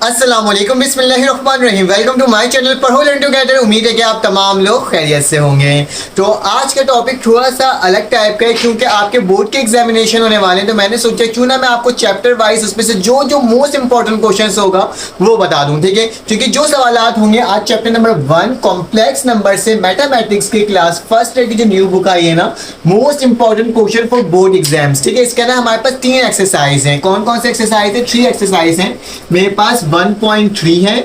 अस्सलामुअलैकुम बिस्मिल्लाहिर्रहमानिर्रहीम। Welcome to my channel पढ़ो लर्न टुगेदर। उम्मीद है कि आप तमाम लोग खैरियत से होंगे। तो आज का टॉपिक थोड़ा सा अलग टाइप का है क्योंकि आपके बोर्ड के एग्जामिनेशन होने वाले हैं। तो मैंने सोचा क्यों ना मैं आपको चैप्टर वाइज उसमें से जो जो मोस्ट इंपॉर्टेंट क्वेश्चन होगा वो बता दूं, ठीक है। क्योंकि जो सवालात होंगे आज चैप्टर नंबर 1 कॉम्प्लेक्स नंबर से मैथमेटिक्स की क्लास फर्स्ट की जो न्यू बुक आई है ना, most important question for board exams, ठीक है। इसके अंदर हमारे पास 3 एक्सरसाइज हैं। कौन कौन से एक्सरसाइज है? 3 एक्सरसाइज हैं मेरे पास। 1.3 है,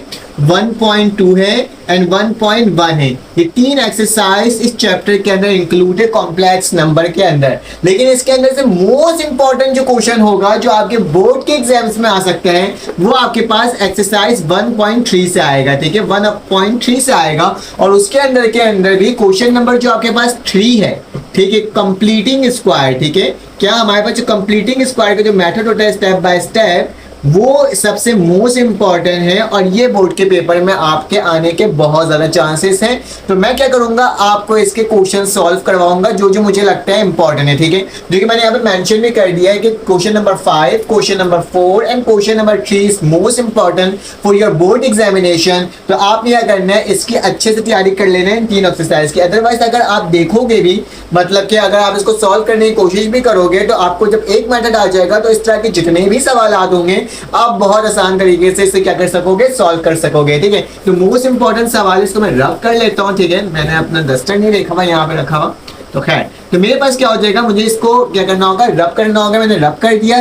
1.2 है एंड 1.1 है। ये 3 एक्सरसाइज इस चैप्टर के अंदर इंक्लूडेड कॉम्प्लेक्स नंबर के अंदर। लेकिन इसके अंदर से मोस्ट इंपॉर्टेंट जो क्वेश्चन होगा जो आपके बोर्ड के एग्जाम्स में आ सकते हैं वो आपके पास एक्सरसाइज 1.3 से आएगा, ठीक है। 1.3 से आएगा और उसके अंदर भी क्वेश्चन नंबर जो आपके पास 3 है, ठीक है, कंप्लीटिंग स्क्वायर, ठीक है। क्या हमारे पास जो कंप्लीटिंग स्क्वायर का जो मेथड होता है स्टेप बाय स्टेप, वो सबसे मोस्ट इंपॉर्टेंट है और ये बोर्ड के पेपर में आपके आने के बहुत ज्यादा चांसेस हैं। तो मैं क्या करूंगा, आपको इसके क्वेश्चन सॉल्व करवाऊंगा जो जो मुझे लगता है इंपॉर्टेंट है, ठीक है। जो कि मैंने यहाँ पे मेंशन भी कर दिया है कि question number 5, question number 4 and question number 3 is most important for your board examination. तो आपने क्या करना है, इसकी अच्छे से तैयारी कर लेना है 3 एक्सरसाइज की। अदरवाइज अगर आप देखोगे भी, मतलब कि अगर आप इसको सॉल्व करने की कोशिश भी करोगे तो आपको जब एक मेथड आ जाएगा तो इस तरह के जितने भी सवाल होंगे आप बहुत आसान तरीके से इसे क्या कर सकोगे, सॉल्व कर सकोगे, ठीक है। तो मोस्ट इंपॉर्टेंट सवाल इसको मैं रब कर लेता हूं, ठीक है। मैंने अपना डस्टर नहीं रखा हुआ, यहाँ पे रखा हुआ। तो खैर, तो मेरे पास क्या हो जाएगा, मुझे इसको क्या करना होगा, रब करना होगा। मैंने रब कर दिया।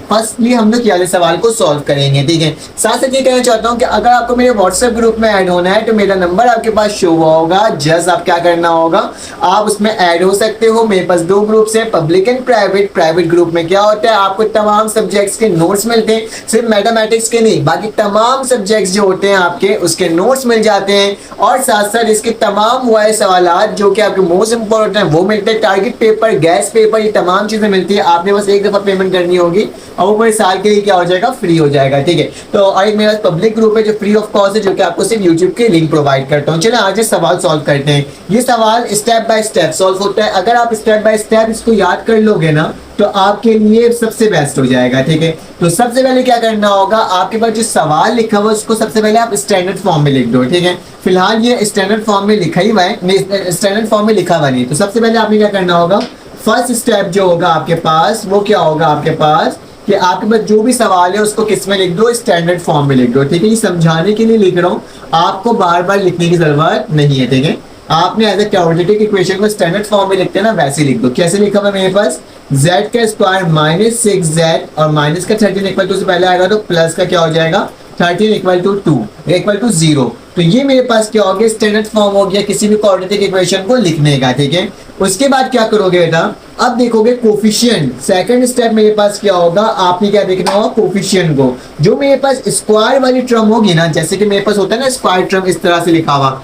फर्स्टली हम लोग ये वाले सवाल को सॉल्व करेंगे, ठीक है। साथ साथ ये कहना चाहता हूँ कि अगर आपको मेरे व्हाट्सएप ग्रुप में ऐड होना है तो मेरा नंबर आपके पास शो होगा। जस्ट आप क्या करना होगा, आप उसमें ऐड हो सकते हो। मेरे पास 2 ग्रुप्स है, public and private. Private group में क्या होता है, आपको तमाम सब्जेक्ट्स के नोट्स मिलते हैं, सिर्फ मैथमेटिक्स के नहीं, बाकी तमाम सब्जेक्ट्स जो होते हैं आपके उसके नोट्स मिल जाते हैं। और साथ साथ इसके तमाम वाले सवाल जो कि आपके मोस्ट इंपॉर्टेंट है वो मिलते हैं। टारगेट पेपर, गैस पेपर, ये तमाम चीजें मिलती है। आपने बस एक दफा पेमेंट करनी होगी और वो पूरे साल के लिए क्या हो जाएगा, फ्री हो जाएगा, ठीक है। तो और एक मेरा पब्लिक ग्रुप है जो फ्री ऑफ कॉस्ट है, जो कि आपको सिर्फ यूट्यूब के लिंक प्रोवाइड करता हूँ। चलिए आज सवाल सॉल्व करते हैं। ये सवाल स्टेप बाय स्टेप सॉल्व होता है। अगर आप स्टेप बाय स्टेप इसको याद कर लोगे ना तो आपके लिए सबसे बेस्ट हो जाएगा, ठीक है। तो सबसे पहले क्या करना होगा, आपके पास जो सवाल लिखा हुआ है उसको सबसे पहले आप स्टैंडर्ड फॉर्म में लिख दो, ठीक है। फिलहाल ये स्टैंडर्ड फॉर्म में लिखा ही हुआ है, स्टैंडर्ड फॉर्म में लिखा हुआ नहीं। तो सबसे पहले आपने क्या करना होगा, फर्स्ट स्टेप जो होगा आपके पास वो क्या होगा आपके पास, कि आपके पास जो भी सवाल है उसको किस में लिख दो, स्टैंडर्ड फॉर्म में लिख दो, ठीक है। ये समझाने के लिए लिख रहा हूँ, आपको बार बार लिखने की जरूरत नहीं है, ठीक है। आपने एज ए क्वाड्रेटिक इक्वेशन को स्टैंडर्ड फॉर्म में लिखते हैं ना, वैसे लिख दो। कैसे लिखा हुआ मेरे पास, z का स्क्वायर माइनस 6z और माइनस का 13 इक्वल टू से पहले आएगा तो प्लस का क्या हो जाएगा, 13 इक्वल टू 2 इक्वल टू 0। तो ये मेरे पास क्या हो गया, स्टैंडर्ड फॉर्म हो गया किसी भी क्वाड्रेटिक इक्वेशन को लिखने का, ठीक है। उसके बाद क्या करोगे बेटा, अब देखोगे कोफिशिएंट। सेकंड स्टेप मेरे पास क्या होगा, आपने क्या देखना होगा, कोफिशिएंट को। जो मेरे पास स्क्वायर वाली टर्म होगी ना, जैसे कि मेरे पास होता है ना स्क्वायर टर्म इस तरह से लिखा हुआ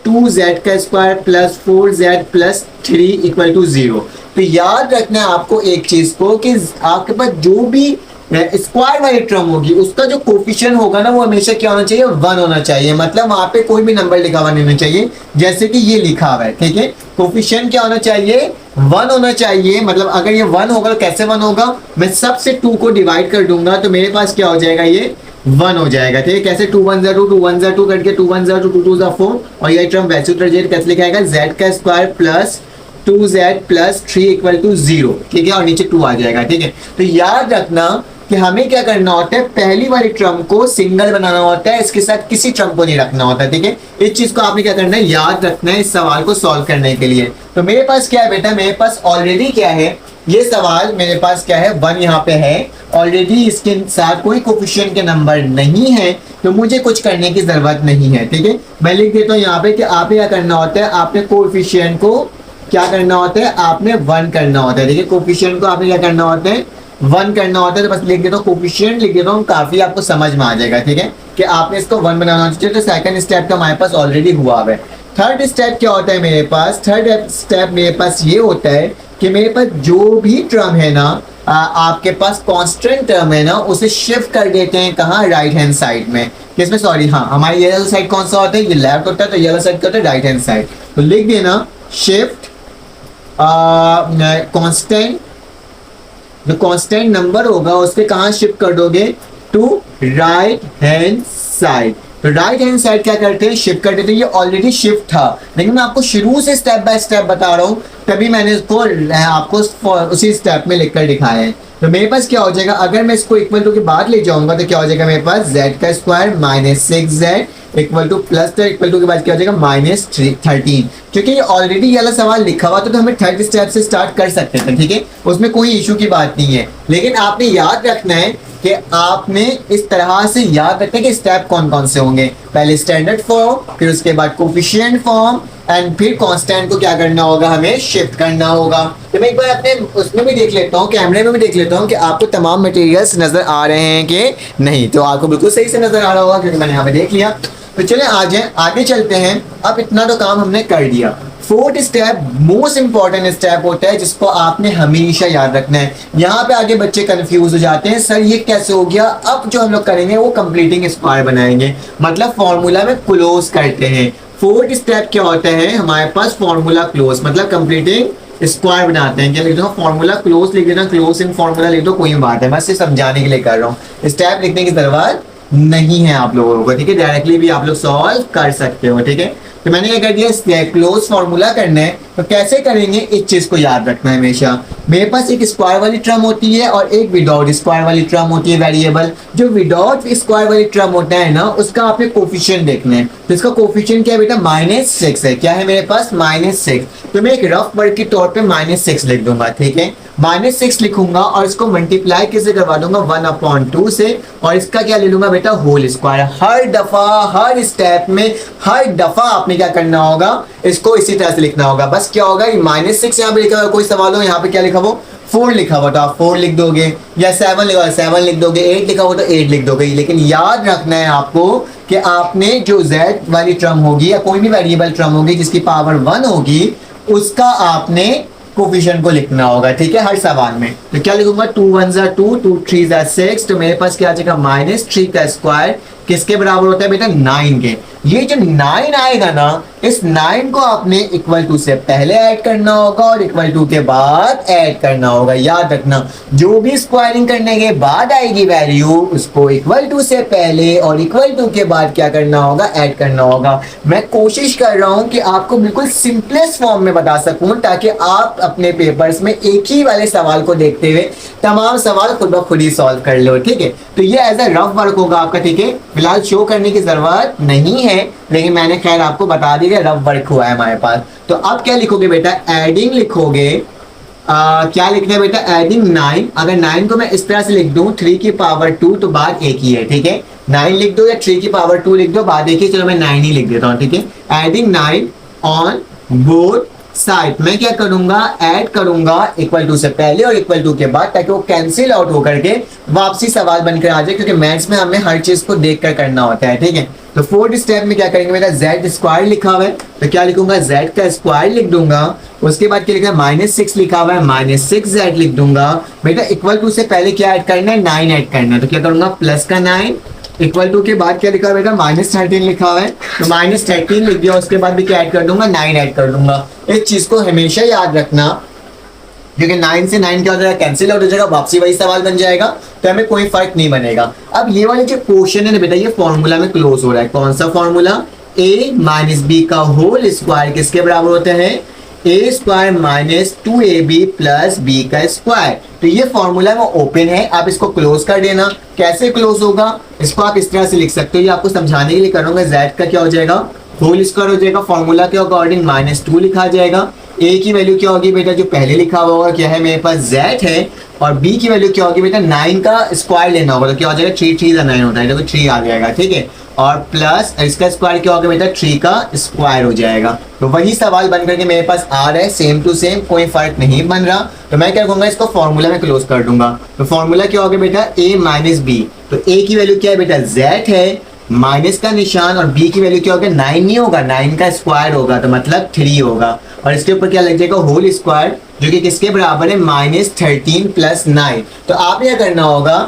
2z का square plus 4z plus 3 equal to 0। तो याद रखना है आपको एक चीज को कि आपके पास जो भी स्क्वायर वाली टर्म होगी उसका जो कोफिशिएंट होगा ना वो हमेशा क्या होना चाहिए, 1 होना चाहिए। मतलब वहां पे कोई भी नंबर लिखा हुआ नहीं होना चाहिए, जैसे कि ये लिखा हुआ है, ठीक है। कोफिशिएंट क्या होना चाहिए, 1 होना चाहिए। मतलब अगर ये 1 होगा तो कैसे 1 होगा, मैं सबसे 2 को डिवाइड कर दूंगा तो मेरे पास क्या हो जाएगा, ये 1 हो जाएगा, ठीक है। कैसे 2 1 2 2 1 2 करके 2 1 2 2 2 4 और ये टर्म वैसे उतर जाएगा। कैसे लिखा जाएगा, z का square plus 2z plus 3 equal to 0, ठीक है। और नीचे 2 आ जाएगा, ठीक है। तो याद रखना कि हमें क्या करना होता है, पहली वाली टर्म को सिंगल बनाना होता है, इसके साथ किसी टर्म को नहीं रखना होता, ठीक है। इस चीज को आपने क्या करना है, याद रखना है इस सवाल को सॉल्व करने के लिए। तो मेरे पास क्या है बेटा, मेरे पास ऑलरेडी क्या है, ये सवाल मेरे पास क्या है, 1 यहाँ पे है ऑलरेडी, इसके साथ कोई कोफिशिएंट के नंबर नहीं है तो मुझे कुछ करने की जरूरत नहीं है, ठीक है। मैं लिख देता हूँ यहाँ पे कि आपने क्या करना होता है, आपने कोफिशिएंट को क्या करना होता है, आपने 1 करना होता है, ठीक है। कोफिशिएंट को आपने क्या करना होता है, 1 करना होता है। तो बस लिख देता हूँ कोफिशिएंट लिख देता हूँ, काफी आपको समझ में आ जाएगा, ठीक है, कि आपने इसको 1 बनाना चाहिए। तो सेकंड स्टेप तो हमारे पास ऑलरेडी हुआ है। थर्ड स्टेप क्या होता है मेरे पास, थर्ड स्टेप मेरे पास ये होता है कि मेरे पास जो भी टर्म है ना, आपके पास कांस्टेंट टर्म है ना, उसे शिफ्ट कर देते हैं कहाँ, राइट हैंड साइड में। किसमें, सॉरी, हाँ, हमारी ये साइड कौन सा होता है, ये लेफ्ट होता है, तो ये साइड क्या होता है, राइट हैंड साइड। तो लिख देना शिफ्ट कांस्टेंट, जो कांस्टेंट नंबर होगा उसके कहाँ शिफ्ट कर दोगे, टू राइट हैंड साइड। तो राइट हैंड साइड क्या करते हैं, शिफ्ट करते थे। ये ऑलरेडी शिफ्ट था, लेकिन मैं आपको शुरू से स्टेप बाय स्टेप बता रहा हूँ, तभी मैंने इसको आपको उसी स्टेप में लिखकर दिखाया है। तो मेरे पास क्या हो जाएगा, अगर मैं इसको इक्वल टू के बाद ले जाऊंगा तो क्या हो जाएगा मेरे पास, z का square minus 6z equal to plus equal to के बाद क्या हो जाएगा माइनस 13। क्योंकि ये ऑलरेडी ये वाला सवाल लिखा हुआ था तो हमें थर्ड स्टेप से स्टार्ट कर सकते थे, ठीक है, उसमें कोई इशू की बात नहीं है। लेकिन आपने याद रखना है कि आपने इस तरह से याद रखना है कि स्टेप कौन कौन से होंगे। पहले स्टैंडर्ड फॉर्म, फिर उसके बाद कोफिशिएंट फॉर्म, एंड फिर कांस्टेंट को क्या करना होगा, हमें शिफ्ट करना होगा। तो मैं एक बार अपने उसमें भी देख लेता हूँ, कैमरे में भी देख लेता हूँ कि आपको तमाम मटेरियल्स नजर आ रहे हैं कि नहीं। तो आपको बिल्कुल सही से नजर आ रहा होगा क्योंकि मैंने यहाँ पे देख लिया। तो चले आगे चलते हैं। अब इतना तो काम हमने कर दिया। Fourth step most important step होता है जिसको आपने हमेशा याद रखना है। यहाँ पे आगे बच्चे कंफ्यूज हो जाते हैं, सर ये कैसे हो गया। अब जो हम लोग करेंगे वो कंप्लीटिंग स्क्वायर बनाएंगे, मतलब फॉर्मूला में क्लोज करते हैं। फोर्थ स्टेप क्या होता है हमारे पास, फॉर्मूला क्लोज, मतलब कंप्लीटिंग स्क्वायर बनाते हैं। क्या लिख दो, फॉर्मूला क्लोज लिख देना, क्लोज इन फॉर्मूला लिख दो, कोई बात है, मैं सिर्फ समझाने के लिए कर रहा हूँ। स्टेप लिखने की जरूरत नहीं है आप लोगों को, ठीक है, डायरेक्टली भी आप लोग सॉल्व कर सकते हो, ठीक है। तो मैंने क्या कर दिया, क्लोज फॉर्मूला करना है। तो कैसे करेंगे, इस चीज को याद रखना है हमेशा। मेरे पास एक स्क्वायर वाली टर्म होती है और एक विदाउट स्क्वायर वाली टर्म होती है वेरिएबल। जो विदाउट स्क्वायर वाली टर्म होता है ना, उसका आपने कोफिशिएंट देखना है। तो इसका कोफिशिएंट क्या है बेटा, -6 है। क्या है मेरे पास, -6। तो मैं एक रफ वर्ड के तौर पे -6 लिख दूंगा, ठीक है। -6 लिखूंगा और इसको मल्टीप्लाई किससे करवा दूंगा, 1/2 से, और इसका क्या ले लूंगा बेटा, होल स्क्वायर। हर दफा हर स्टेप में हर दफा आपने क्या करना होगा, इसको इसी तरह से लिखना होगा। बस क्या होगा, -6 यहाँ पे लिखा हुआ, कोई सवाल हो यहाँ पे क्या लिखा हो, 4 लिखा हुआ तो आप 4 लिख दोगे, या 7 लिखा हुआ 7 लिख दोगे, 8 लिखा हुआ तो 8 लिख दोगे। लेकिन याद रखना है आपको कि आपने जो z वाली टर्म होगी या कोई भी वेरिएबल टर्म होगी जिसकी पावर 1 होगी, उसका आपने कोफिशिएंट को लिखना होगा, ठीक है, हर सवाल में। तो क्या लिखूंगा, 2 1 ज़ा 2, 2 3 ज़ा 6। तो मेरे पास क्या आ जाएगा, -3 का स्क्वायर किसके बराबर होता है बेटा, 9 के। ये जो 9 आएगा ना, इस 9 को आपने इक्वल टू से पहले ऐड करना होगा और इक्वल टू के बाद ऐड करना होगा। याद रखना, जो भी स्क्वायरिंग करने के बाद आएगी वैल्यू, उसको इक्वल टू से पहले और इक्वल टू के बाद क्या करना होगा, ऐड करना होगा। मैं कोशिश कर रहा हूं कि आपको बिल्कुल सिंपलेस्ट फॉर्म में बता सकूं, ताकि आप अपने पेपर्स में एक ही वाले सवाल को देखते हुए तमाम सवाल खुद ब खुद ही सॉल्व कर लो, ठीक है। तो ये एज अ रफ वर्क होगा आपका, ठीक है, फिलहाल शो करने की जरूरत नहीं है, लेकिन मैंने खैर आपको बता दिया रफ वर्क हुआ है हमारे पास। तो अब क्या लिखोगे बेटा, एडिंग लिखोगे। क्या लिखना है बेटा, एडिंग 9। अगर 9 को मैं इस तरह से लिख दूं 3 की पावर 2 तो बात एक ही है, ठीक है। 9 लिख दो या 3 की पावर 2 लिख दो, बात एक ही। चलो मैं 9 ही लिख देता हूँ, ठीक है। Adding 9 on both side. मैं क्या करूंगा, ऐड करूंगा इक्वल टू से पहले और इक्वल टू के बाद, ताकि वो कैंसिल आउट होकर के वापसी सवाल बनकर आ जाए, क्योंकि मैथ्स में हमें हर चीज को देखकर करना होता है, ठीक है। तो फोर्थ स्टेप में क्या करेंगे बेटा, z स्क्वायर लिखा हुआ है तो क्या लिखूंगा, z का स्क्वायर लिख दूंगा। उसके बाद क्या लिखा है, -6 लिखा हुआ है, -6z लिख दूंगा। बेटा इक्वल टू से पहले क्या ऐड करना है, 9 ऐड करना है। तो क्या करूंगा, प्लस का 9 इक्वल टू के बाद क्या लिखा है बेटा, -13 लिखा हुआ है, तो -13 लिख दिया। उसके बाद भी क्या ऐड कर दूंगा, 9 ऐड कर दूंगा। इस चीज को हमेशा याद रखना, क्योंकि 9 से 9 क्या हो जाएगा, कैंसिल आउट हो जाएगा, वापसी वही सवाल बन जाएगा, तो हमें कोई फर्क नहीं बनेगा। अब ये वाले जो क्वेश्चन है ना बेटा, ये फॉर्मूला में क्लोज हो रहा है। कौन सा फॉर्मूला, a - b का होल स्क्वायर किसके बराबर होता है, a square -2ab plus b का स्क्वायर। तो ये फॉर्मूला में ओपन है, आप इसको क्लोज कर देना। कैसे क्लोज होगा, इसको आप इस तरह से लिख सकते हो, ये आपको समझाने के लिए करूंगा। z का क्या हो जाएगा, होल स्क्वायर हो जाएगा, फॉर्मूला के अकॉर्डिंग -2 लिखा जाएगा। a की वैल्यू क्या होगी बेटा, जो पहले लिखा हुआ होगा, क्या है मेरे पास z है, और b की वैल्यू क्या होगी बेटा, 9 का स्क्वायर लेना होगा, तो क्या हो जाएगा, 3 3 9 होता है, तो 3 आ जाएगा, ठीक है। और प्लस इसका स्क्वायर क्या होगा बेटा, 3 का स्क्वायर हो जाएगा। तो वही सवाल बन करके मेरे पास आ रहा है, सेम टू सेम, कोई फर्क नहीं बन रहा। तो मैं क्या करूंगा, इसको फॉर्मूला में क्लोज कर दूंगा। तो फॉर्मूला क्या होगा बेटा, a - b। तो a की वैल्यू क्या है बेटा, z है, माइनस का निशान, और b की वैल्यू क्या होगा, 9 नहीं होगा, 9 का स्क्वायर होगा, तो मतलब 3 होगा। और इसके ऊपर क्या लग जाएगा, होल स्क्वायर, जो कि किसके बराबर है, -13 प्लस 9। तो आपने क्या करना होगा,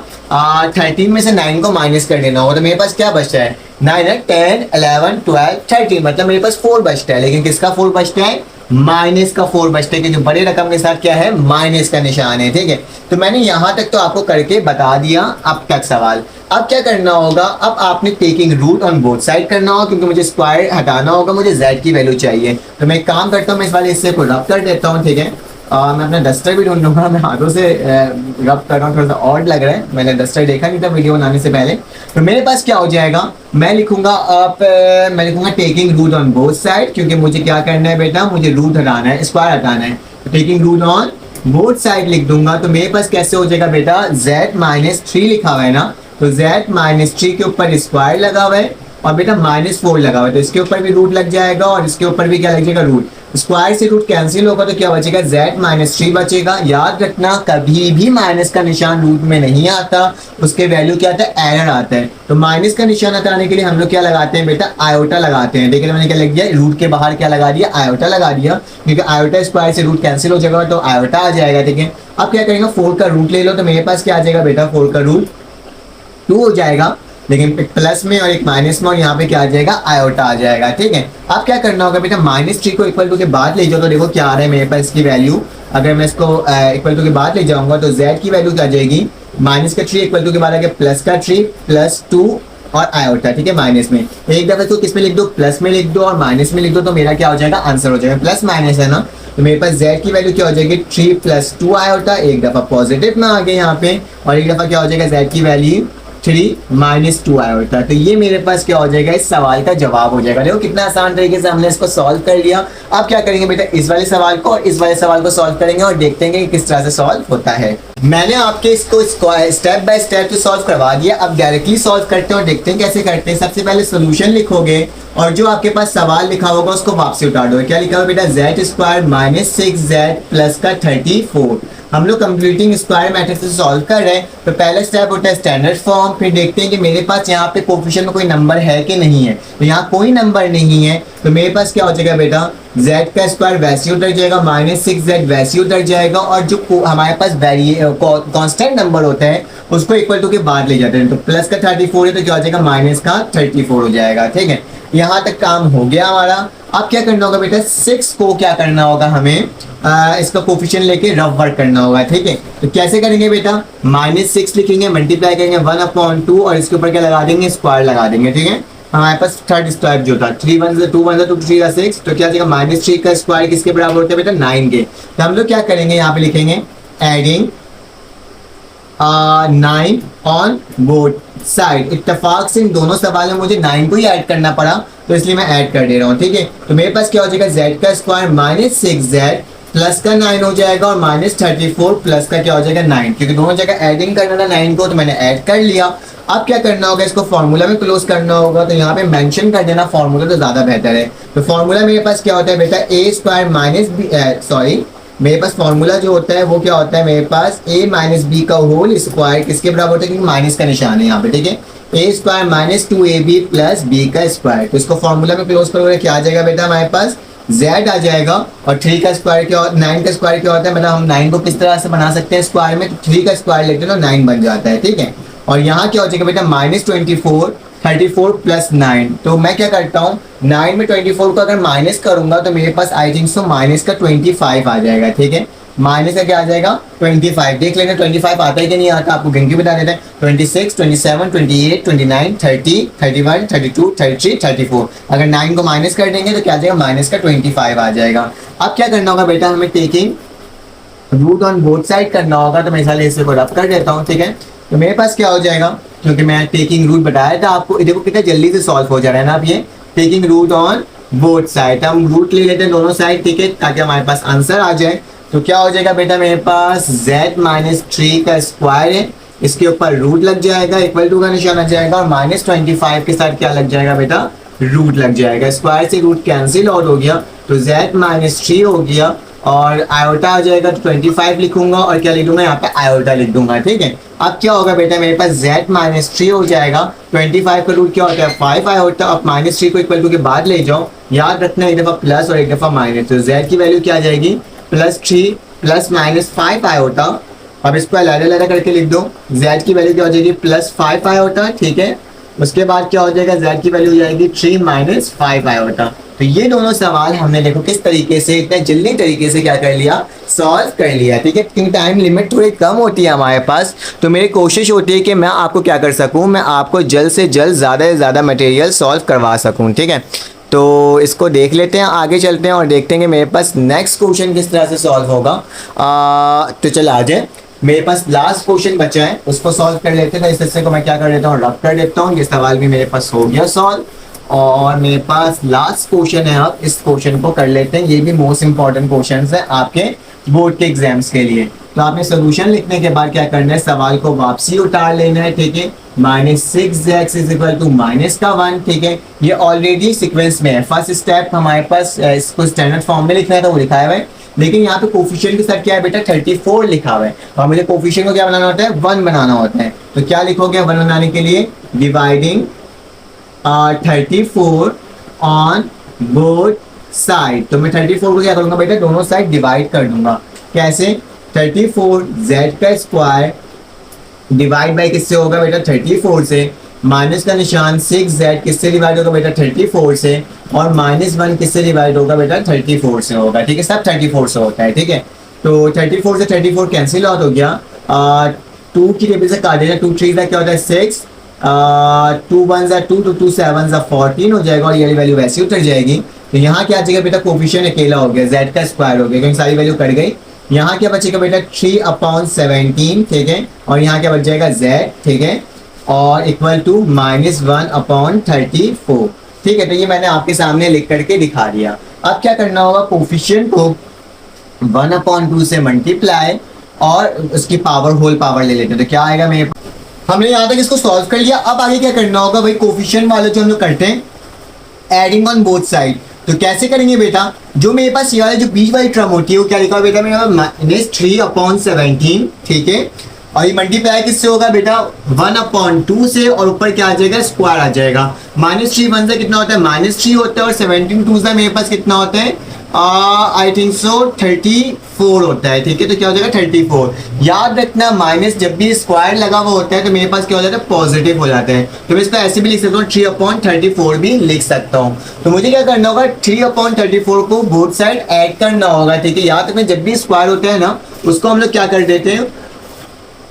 13 में से 9 को माइनस कर देना होगा। तो मेरे पास क्या बचता है, 9 है, 10 11 12 13, मतलब मेरे पास 4 बचता है। लेकिन किसका 4 बचता है, माइनस का 4 बचते हैं, क्योंकि बड़े रकम के साथ क्या है, माइनस का निशान है। ठीक है, तो मैंने यहाँ तक तो आपको करके बता दिया अब तक सवाल। अब क्या करना होगा, अब आपने taking root on both side करना होगा, क्योंकि मुझे स्क्वायर हटाना होगा, मुझे z की वैल्यू चाहिए। तो मैं एक काम करता हूँ, मैं इस वाले हिस्से को रब कर देता हूँ। ठीक है, मैं अपना डस्टर भी ढूंढ लूंगा, मैं हाथों से रब कर रहा हूँ, थोड़ा सा ऑड लग रहा है, मैंने डस्टर देखा नहीं था वीडियो बनाने से पहले। तो मेरे पास क्या हो जाएगा, मैं लिखूंगा मैं लिखूंगा taking root on both side, क्योंकि मुझे क्या करना है बेटा, मुझे रूट हटाना है, स्क्वायर हटाना है। Taking root on both side लिख दूंगा, तो मेरे पास कैसे हो जाएगा बेटा, z माइनस 3 लिखा हुआ है ना, तो z माइनस 3 के ऊपर स्क्वायर लगा हुआ है और बेटा -4 लगा हुआ है, तो इसके ऊपर भी रूट लग जाएगा और इसके ऊपर भी क्या लग जाएगा, रूट। स्क्वायर से रूट कैंसिल होगा तो क्या बचेगा, z माइनस 3 बचेगा। याद रखना कभी भी माइनस का निशान रूट में नहीं आता, उसके वैल्यू क्या आता है, एरर आता है। तो माइनस का निशान हटाने के लिए हम लोग क्या लगाते हैं बेटा, आयोटा लगाते हैं। देखिए मैंने क्या लग दिया, रूट के बाहर क्या लगा दिया, आयोटा लगा दिया, क्योंकि आयोटा स्क्वायर से रूट कैंसिल हो जाएगा तो आयोटा आ जाएगा। ठीक है, अब क्या करेंगे, 4 का रूट ले लो, तो मेरे पास क्या आ जाएगा बेटा, 4 का रूट 2 हो जाएगा, लेकिन एक प्लस में और एक माइनस में, और यहाँ पे क्या आ जाएगा, आयोटा आ जाएगा। ठीक है, अब क्या करना होगा बेटा, -3 को इक्वल टू के बाद ले जाओ, तो देखो क्या आ रहा है मेरे पास इसकी वैल्यू। अगर मैं इसको इक्वल टू के बाद ले जाऊंगा तो z की वैल्यू क्या आ जाएगी, माइनस का 3 इक्वल टू के बाद आ गया प्लस का 3 प्लस 2 और आयोटा। ठीक है, माइनस में एक दफा तो किस में लिख दो, प्लस में लिख दो और माइनस में लिख दो, तो मेरा क्या हो जाएगा, आंसर हो जाएगा। प्लस माइनस है ना, तो मेरे पास z की वैल्यू क्या हो जाएगी, 3 प्लस 2 आयोटा, एक दफा पॉजिटिव में आ गया यहाँ पे, और एक दफा क्या हो जाएगा, z की वैल्यू 3 माइनस 2 आयोटा। तो ये मेरे पास क्या हो जाएगा, इस सवाल का जवाब हो जाएगा। देखो कितना आसान तरीके से हमने इसको सॉल्व कर लिया। अब क्या करेंगे बेटा, इस वाले सवाल को और इस वाले सवाल को सॉल्व करेंगे और देखते हैं कि किस तरह से सॉल्व होता है। मैंने आपके इसको स्टेप बाय स्टेप तो सॉल्व करवा दिया, अब डायरेक्टली सॉल्व करते हैं और देखते हैं कैसे करते हैं। सबसे पहले सोल्यूशन लिखोगे और जो आपके पास सवाल लिखा होगा उसको वापसी उतार दो। क्या लिखा हुआ बेटा, z square minus 6z plus का 34। हम लोग कंप्लीटिंग स्क्वायर मेथड से सॉल्व कर रहे हैं, तो पहला स्टेप होता है स्टैंडर्ड फॉर्म, फिर देखते हैं कि मेरे पास यहाँ पे कोफिशिएंट में कोई नंबर है कि नहीं है। तो यहाँ कोई नंबर नहीं है, तो मेरे पास क्या हो जाएगा बेटा, z का स्क्वायर वैसे उतर जाएगा, -6z वैसे उतर जाएगा, और जो हमारे पास कांस्टेंट नंबर होता है उसको इक्वल टू के बाद ले जाते हैं। तो प्लस का 34 है तो क्या हो जाएगा, माइनस का 34 हो जाएगा। ठीक है, यहाँ तक काम हो गया हमारा। अब क्या करना होगा बेटा, 6 को क्या करना होगा हमें, इसका कोफिशिएंट लेके रफ वर्क करना होगा। ठीक है, तो कैसे करेंगे बेटा, -6 लिखेंगे, मल्टीप्लाई करेंगे 1/2 और इसके ऊपर क्या लगा देंगे, स्क्वायर लगा देंगे। ठीक है, हमारे पास थर्ड स्टेप जो था 3 1 2 1 2 3 6, तो क्या जाएगा, -3 का स्क्वायर किसके बराबर होता है बेटा, 9 के। तो हम लोग क्या करेंगे, यहाँ पे लिखेंगे एडिंग 9 ऑन बोथ साइड। इत्तेफाक से इन दोनों सवाल में मुझे 9 को ही ऐड करना पड़ा, तो इसलिए मैं ऐड कर दे रहा हूँ। ठीक है, तो मेरे पास क्या हो जाएगा, z का स्क्वायर -6z प्लस का 9 हो जाएगा और -34 प्लस का क्या हो जाएगा 9, क्योंकि दोनों जगह एडिंग करना था 9 को, तो मैंने ऐड कर लिया। अब क्या करना होगा, इसको फॉर्मूला में क्लोज करना होगा, तो यहाँ पे मेंशन कर देना फॉर्मूला, तो ज्यादा बेहतर है। तो फॉर्मूला मेरे पास क्या होता है बेटा, a square minus B, sorry मेरे पास फॉर्मूला जो होता है वो क्या होता है, मेरे पास a माइनस बी का होल स्क्वायर किसके बराबर होता है, क्योंकि माइनस का निशान है यहाँ पे। ठीक है, a square minus 2ab plus b का स्क्वायर, तो इसको फॉर्मूला में क्लोज करोगे क्या आ जाएगा बेटा, हमारे पास z आ जाएगा। और 3 का स्क्वायर क्या, 9 का स्क्वायर क्या होता है, मतलब हम 9 को किस तरह से बना सकते हैं स्क्वायर में, तो 3 का स्क्वायर लेते हैं तो 9 बन जाता है। ठीक है, और यहाँ क्या हो जाएगा बेटा, -24 34 प्लस 9, तो मैं क्या करता हूँ 9 में 24 को अगर माइनस करूंगा तो मेरे पास आई थिंक सो माइनस का 25 आ जाएगा। ठीक है, माइनस का क्या आ जाएगा 25, देख लेना 25 आता है कि नहीं आता, आपको गिनती बता देते हैं 26 27 28 29 30 31 32 33 34। अगर 9 को माइनस कर देंगे तो क्या आ जाएगा, माइनस का 25 आ जाएगा। अब क्या करना होगा बेटा, हमें taking root on both side करना होगा, तो मैं इस वाले हिस्से को रफ कर देता हूँ। ठीक है, तो मेरे पास क्या हो जाएगा, क्योंकि मैं टेकिंग रूट बताया था आपको, देखो कितना जल्दी से सॉल्व हो जा रहा है ना। अब ये taking root on both side, हम रूट ले लेते हैं दोनों साइड। ठीक है, ताकि हमारे पास आंसर आ जाए। तो क्या हो जाएगा बेटा, मेरे पास z -3 का स्क्वायर है, इसके ऊपर रूट लग जाएगा, इक्वल टू का निशान आ जाएगा, और -25 के साथ क्या लग जाएगा बेटा, रूट लग जाएगा। स्क्वायर से रूट कैंसिल आउट हो गया, तो z -3 हो गया और आयोटा आ जाएगा, तो 25 लिखूंगा और क्या लिख दूंगा, यहाँ पे आयोटा लिख दूंगा। ठीक है, अब क्या होगा बेटा, मेरे पास z -3 हो जाएगा, 25 का रूट क्या होता है 5 आयोटा, अब -3 को इक्वल टू के बाद ले जाओ, याद रखना एक दफा प्लस और एक दफा माइनस, तो z की वैल्यू क्या आ जाएगी, +3 प्लस -5 आयोटा। अब इसको अलग-अलग करके लिख दो, z की वैल्यू क्या हो जाएगी, +5 आयोटा। ठीक है, उसके बाद क्या हो जाएगा, z की वैल्यू हो जाएगी 3 - 5 आयोटा। तो ये दोनों सवाल हमने देखो किस तरीके से इतने जल्दी तरीके से क्या कर लिया, सॉल्व कर लिया, ठीक है। क्योंकि टाइम लिमिट थोड़ी कम होती है हमारे पास, तो मेरी कोशिश होती है कि मैं आपको क्या कर सकूं, मैं आपको जल्द से जल्द ज़्यादा से ज़्यादा मटेरियल सॉल्व करवा सकूं, ठीक है। तो इसको देख लेते हैं, आगे चलते हैं और देखते हैं कि मेरे पास नेक्स्ट क्वेश्चन किस तरह से सॉल्व होगा। तो चल आ जाए, मेरे पास लास्ट क्वेश्चन बचा है, उसको सॉल्व कर लेते हैं। तो इस हिस्से को मैं क्या कर देता हूँ, रब कर देता हूँ। ये सवाल भी मेरे पास हो गया सॉल्व, और मेरे पास लास्ट क्वेश्चन है। अब इस क्वेश्चन को कर लेते हैं, ये भी मोस्ट इंपॉर्टेंट क्वेश्चन है आपके बोर्ड के एग्जाम्स के लिए। तो आपने सोल्यूशन लिखने के बाद क्या करना है, सवाल को वापसी उतार लेना है, ठीक है। -6x इज इक्वल टू -1, ठीक है। ये ऑलरेडी सीक्वेंस में है। फर्स्ट स्टेप हमारे पास इसको स्टैंडर्ड फॉर्म में लिखना है, तो वो लिखा है, लेकिन यहाँ पे कोफिशिएंट के साथ क्या है बेटा, 34 लिखा हुआ है, और मुझे कोफिशिएंट को क्या बनाना होता है, 1 बनाना होता है। तो क्या लिखोगे 1 बनाने के लिए, डिवाइडिंग 34 ऑन बोथ साइड। तो मैं 34 को क्या करूंगा बेटा, दोनों साइड डिवाइड कर दूंगा। कैसे, 34 z का स्क्वायर डिवाइड बाई किससे होगा बेटा, 34 से। माइनस का निशान 6z किससे डिवाइड होगा बेटा, 34 से। और -1 किससे डिवाइड होगा बेटा, 34 से होगा, ठीक है। सब 34 से होता है, ठीक है। तो 34 से 34 कैंसिल आउट हो गया। 2 की टेबल से काट देना, 2 3 क्या होता है 6, 2 1 2, तो 2 7 14 हो जाएगा, और ये वैल्यू वैसे उतर जाएगी। तो यहाँ क्या आ जाएगा बेटा, कोफिशिएंट अकेला हो गया, z का स्क्वायर हो गया, क्योंकि सारी वैल्यू कट गई। यहाँ क्या बचेगा बेटा, 3/17, ठीक है। और यहाँ क्या बच जाएगा z, ठीक है, और इक्वल टू -1/34, ठीक है। तो ये मैंने आपके सामने लिख करके दिखा दिया। अब क्या करना होगा, कोफिशिएंट को 1/2 से मल्टीप्लाई और उसकी पावर होल पावर ले लेते हैं। तो क्या आएगा मेरे पास, हमने यहाँ तक इसको सॉल्व कर लिया। अब आगे क्या करना होगा भाई, कोफिशिएंट वाले जो हम लोग करते हैं एडिंग ऑन बोथ साइड। तो कैसे करेंगे बेटा, जो मेरे पास ये वाले जो बीच वाली टर्म होती है वो क्या लिखा हुआ बेटा, मेरे -3/17, ठीक है। और ये मल्टीप्लाई किससे होगा बेटा, 1/2 से, और ऊपर क्या आ जाएगा, स्क्वायर आ जाएगा। -3 1 से कितना होता है, -3 होता है, और 17 2 से मेरे पास कितना होता है, आई थिंक सो 34 होता है, ठीक है। तो क्या हो जाएगा 34। याद रखना, माइनस जब भी स्क्वायर लगा हुआ होता है तो मेरे पास क्या हो जाता है, पॉजिटिव हो जाता है। तो मैं इसको ऐसे भी लिख सकता हूँ, 3/34 भी लिख सकता हूँ। तो मुझे क्या करना होगा, 3/34 को बोथ साइड ऐड करना होगा, ठीक है। याद रखना, जब भी स्क्वायर होता है ना, उसको हम लोग क्या कर देते हैं,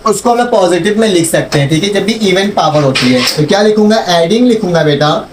उसको हम लोग पॉजिटिव में लिख सकते हैं, ठीक है, जब भी इवन पावर होती है। तो क्या लिखूंगा, एडिंग लिखूंगा बेटा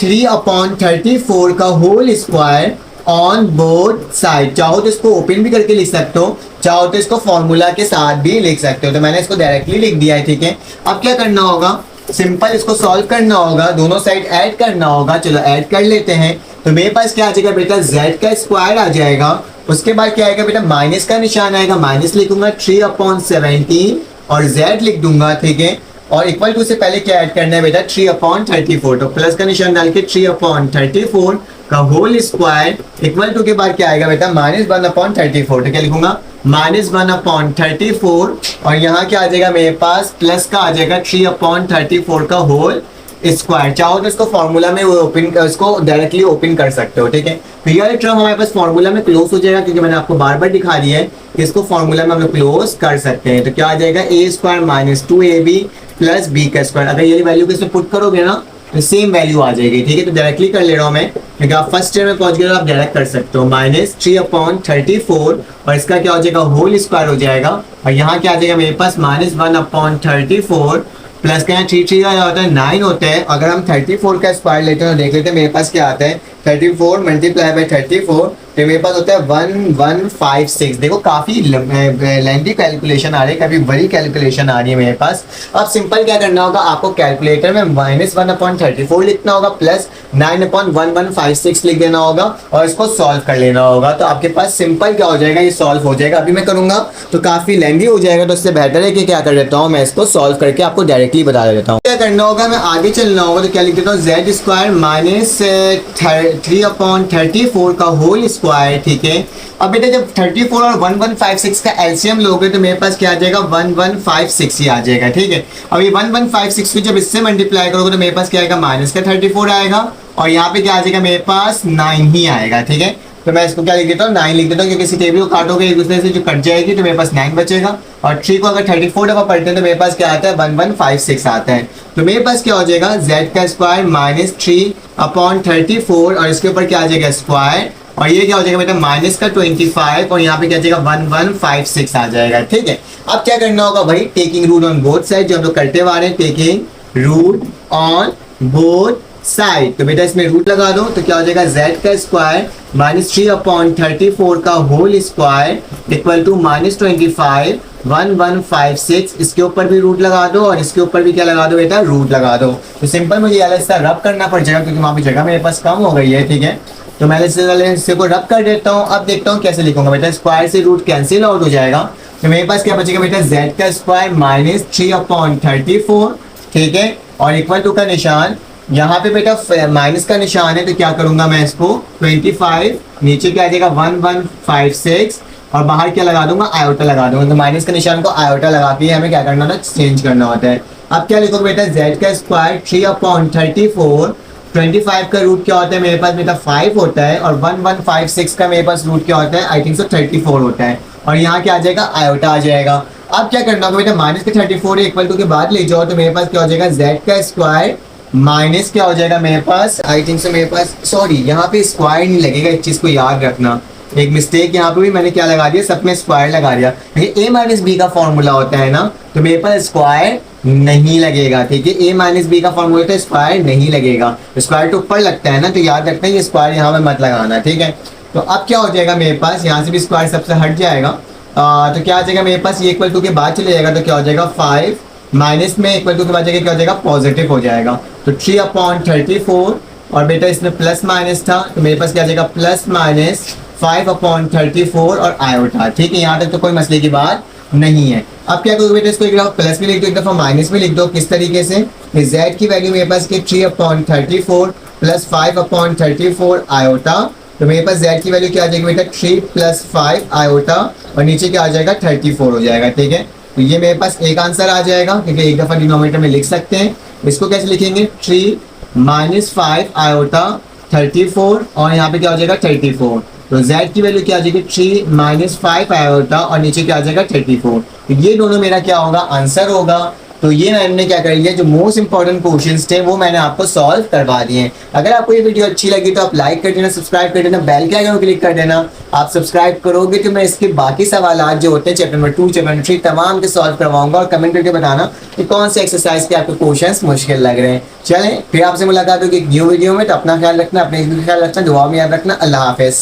3/34 का whole square on both side. चाहो तो इसको ओपन भी करके लिख सकते हो, चाहो तो इसको फॉर्मूला के साथ भी लिख सकते हो। तो मैंने इसको डायरेक्टली लिख दिया है, ठीक है। अब क्या करना होगा, सिंपल इसको सॉल्व करना होगा, दोनों साइड ऐड करना होगा। चलो ऐड कर लेते हैं। तो मेरे पास क्या आ जाएगा बेटा, z का स्क्वायर आ जाएगा। उसके बाद क्या आएगा बेटा, माइनस का निशान आएगा, माइनस लिखूंगा 3/17 और z लिख दूंगा, ठीक है। और इक्वल टू से पहले क्या ऐड करना है बेटा, 3/34। तो प्लस का निशान डाल के 3/34 का होल स्क्वायर इक्वल टू के बाद क्या आएगा बेटा, -1/34। तो क्या लिखूंगा, -1/34, और यहाँ क्या आ जाएगा मेरे पास, प्लस का आ जाएगा 3/34 का होल स्क्वायर। चाहो तो इसको फॉर्मूला में ओपन, इसको डायरेक्टली ओपन कर सकते हो, ठीक है। तो ये टर्म हमारे पास फॉर्मूला में क्लोज हो जाएगा, क्योंकि मैंने आपको बार बार दिखा दिया है कि इसको फॉर्मूला में हम लोग क्लोज कर सकते हैं। तो क्या आ जाएगा, a² - 2ab + b का स्क्वायर। अगर ये वैल्यू को इसमें पुट करोगे ना तो सेम वैल्यू आ जाएगी, ठीक है। तो डायरेक्टली कर ले रहा हूँ मैं, क्योंकि आप फर्स्ट ईयर में पहुंच गए तो आप डायरेक्ट कर सकते हो। -3/34 और इसका क्या हो जाएगा, होल स्क्वायर हो जाएगा। और यहाँ क्या आ जाएगा मेरे पास, -1/34 प्लस का, यहाँ 3 3 का होता है 9 होता है। अगर हम 34 का स्क्वायर लेते हैं तो देख लेते हैं मेरे पास क्या आता है, 34 मल्टीप्लाई बाई 34, तो मेरे पास होता है 1156। देखो काफी लेंथी कैलकुलेशन आ रही है, काफी बड़ी कैलकुलेशन आ रही है मेरे पास। अब सिंपल क्या करना होगा, आपको कैलकुलेटर में -1/34 लिखना होगा प्लस 9/1156 लिख देना होगा, और इसको सॉल्व कर लेना होगा। तो आपके पास सिंपल क्या हो जाएगा, ये सॉल्व हो जाएगा। अभी मैं करूंगा तो काफी लेंथी हो जाएगा, तो इससे बेहतर है कि क्या कर देता हूँ, मैं इसको सॉल्व करके आपको डायरेक्टली बता देता हूँ। क्या करना होगा, मैं आगे चलना होगा। तो क्या लिख देता हूँ, z² -3/34 का होल स्क्वायर, ठीक है। अब बेटा जब 34 और 1156 का एलसीएम लोगे तो मेरे पास क्या आ जाएगा, 1156 ही आ जाएगा, ठीक है। अब ये 1156 को जब इससे मल्टीप्लाई करोगे तो मेरे पास क्या आएगा, -34 आएगा, और यहाँ पे क्या आ जाएगा मेरे पास 9 ही आएगा, ठीक है। तो मैं इसको क्या लिख देता हूँ, 9 लिख देता हूँ, क्योंकि इसी टेबल को काटोगे एक दूसरे से जो कट जाएगी तो मेरे पास 9 बचेगा। और 3 को अगर 34 दफा पढ़ते हैं तो मेरे पास क्या आता है 1156 आता है। तो मेरे पास क्या हो जाएगा z का स्क्वायर माइनस 3/34 और इसके ऊपर क्या आ जाएगा स्क्वायर, और ये क्या हो जाएगा बेटा माइनस का 25 और यहाँ पे क्या जाएगा 1156 आ जाएगा। ठीक है, अब क्या करना होगा भाई, taking root on both side, जो हम लोग करते हुए आ रहे हैं, taking root on both side. तो बेटा इसमें रूट लगा दो तो क्या हो जाएगा z का स्क्वायर माइनस 3/34 का whole square equal to minus 25 1156। इसके ऊपर भी रूट लगा दो और इसके ऊपर भी क्या लगा दो बेटा रूट लगा दो। तो सिंपल मुझे ऐसा रब करना पड़ जाएगा क्योंकि वहाँ पे जगह मेरे पास कम हो गई है। ठीक है, तो मैं इससे को रब कर देता हूँ। अब देखता हूँ कैसे लिखूंगा बेटा, स्क्वायर से रूट कैंसिल आउट हो जाएगा तो मेरे पास क्या बचेगा बेटा z का स्क्वायर माइनस 3/34। ठीक है, और इक्वल टू का निशान, यहाँ पे बेटा माइनस का निशान है तो क्या करूंगा मैं इसको 25, नीचे क्या आ जाएगा 1156 और बाहर क्या लगा दूंगा आयोटा लगा दूंगा। तो माइनस के निशान को आयोटा लगा के हमें क्या करना होता है चेंज करना होता है। अब क्या लिखोगे बेटा z का स्क्वायर 3/34, 25 का रूट क्या होता है मेरे पास बेटा 5 होता है और 1156 का मेरे पास रूट क्या होता है आई थिंक सो 34 होता है और यहाँ क्या आ जाएगा आयोटा आ जाएगा। अब क्या करना होगा बेटा माइनस के 34 इक्वल टू के बाद ले जाओ तो मेरे पास क्या हो जाएगा z का स्क्वायर माइनस क्या हो जाएगा मेरे पास आई थिंक सो मेरे पास सॉरी यहाँ पे स्क्वायर नहीं लगेगा, इस चीज को याद रखना, एक मिस्टेक यहाँ पे भी मैंने क्या लगा दिया, सब में स्क्वायर लगा दिया। ये a माइनस बी का फॉर्मूला होता है ना, तो मेरे पास स्क्वायर नहीं लगेगा। ठीक है, a माइनस बी का फॉर्मूला होता है स्क्वायर नहीं लगेगा, स्क्वायर तो ऊपर लगता है ना, तो याद रखना ये स्क्वायर यहाँ पे मत लगाना। ठीक है, तो अब क्या हो जाएगा मेरे पास यहाँ से भी स्क्वायर सबसे हट जाएगा, तो क्या आ जाएगा मेरे पास ये इक्वल टू के बाद चले जाएगा तो क्या हो जाएगा 5 माइनस में इक्वल टू के बाद जाएगा क्या हो जाएगा पॉजिटिव हो जाएगा। तो 3/34 और बेटा इसमें प्लस माइनस था तो मेरे पास क्या आ जाएगा प्लस माइनस 5/34 और आयोटा। ठीक है, यहाँ तक तो कोई मसले की बात नहीं है। अब क्या करोगे बेटा, इसको एक दफा प्लस में लिख दो, एक दफा माइनस में लिख दो। किस तरीके से, z की वैल्यू मेरे पास 3/34 प्लस 5/34 आयोटा, तो मेरे पास z की वैल्यू क्या आ जाएगी बेटा 3 + 5 आयोटा और नीचे क्या आ जाएगा 34 हो जाएगा। ठीक है, तो ये मेरे पास एक आंसर आ जाएगा क्योंकि एक दफा डिनोमिनेटर में लिख सकते हैं। इसको कैसे लिखेंगे 3 - 5 आयोटा 34 और यहाँ पे क्या हो जाएगा 34। तो z की वैल्यू क्या आ जाएगी 3 - 5 आयोटा और नीचे क्या आ जाएगा 34। तो ये दोनों मेरा क्या होगा आंसर होगा। तो ये मैंने क्या कर लिया, जो मोस्ट इंपॉर्टेंट क्वेश्चंस थे वो मैंने आपको सॉल्व करवा दिए। अगर आपको ये वीडियो अच्छी लगी तो आप लाइक कर देना, सब्सक्राइब कर देना, बेल के आइकन को क्लिक कर देना। आप सब्सक्राइब करोगे तो मैं इसके बाकी सवाल जो होते हैं चैप्टर नंबर 2 चैप्टर नंबर 3 तमाम के सॉल्व करवाऊंगा और कमेंट करके बताना कि कौन से एक्सरसाइज के आपको क्वेश्चन मुश्किल लग रहे हैं। चलें फिर आपसे मुलाकात होगी एक न्यू वीडियो में, तो अपना ख्याल रखना, अपने ख्याल रखना, दुआ में याद रखना। अल्लाह हाफिज।